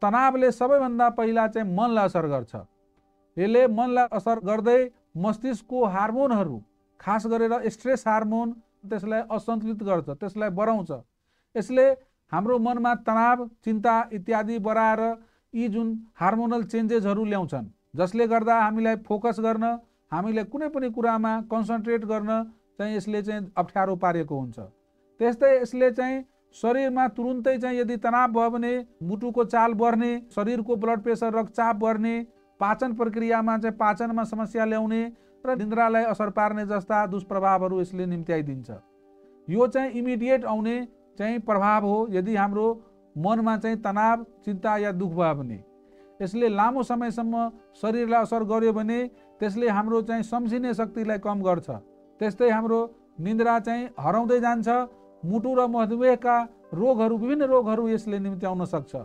तनावले सबैभन्दा पहिला चाहिँ मनलाई असर गर्छ। यसले मनलाई असर गर्दै मस्तिष्कको हार्मोनहरू, खास गरेर स्ट्रेस हार्मोन, त्यसलाई असन्तुलित गर्छ, त्यसलाई बढाउँछ। यसले हाम्रो मनमा तनाव, चिन्ता इत्यादि बढाएर यी जुन हार्मोनल चेन्जेसहरू ल्याउँछन्, जसले गर्दा हामीलाई फोकस गर्न, हामीले कुनै पनि कुरामा कन्सन्ट्रेट गर्न चाहिँ यसले चाहिँ अप्ठ्यारो पारेको हुन्छ। त्यस्तै यसले चाहिँ शरीरमा तुरुन्तै चाहिँ यदि तनाव भयो भने मुटुको चाल बढ्ने, शरीरको ब्लड प्रेसर, रक्तचाप बढ्ने, पाचन प्रक्रियामा चाहिँ पाचनमा समस्या ल्याउने र निन्द्रालाई असर पार्ने जस्ता दुष्प्रभावहरू यसले निम्त्याइदिन्छ। यो चाहिँ इमिडिएट आउने चाहिँ प्रभाव हो यदि हाम्रो मनमा चाहिँ तनाव, चिन्ता या दुःख भयो भने। यसले लामो समयसम्म शरीरलाई असर गर्यो भने त्यसले हाम्रो चाहिँ सम्झिने शक्तिलाई कम गर्छ। त्यस्तै हाम्रो निन्द्रा चाहिँ हराउँदै जान्छ। मुटु र मधुमेहका रोगहरू, विभिन्न रोगहरू यसले निम्त्याउन सक्छ।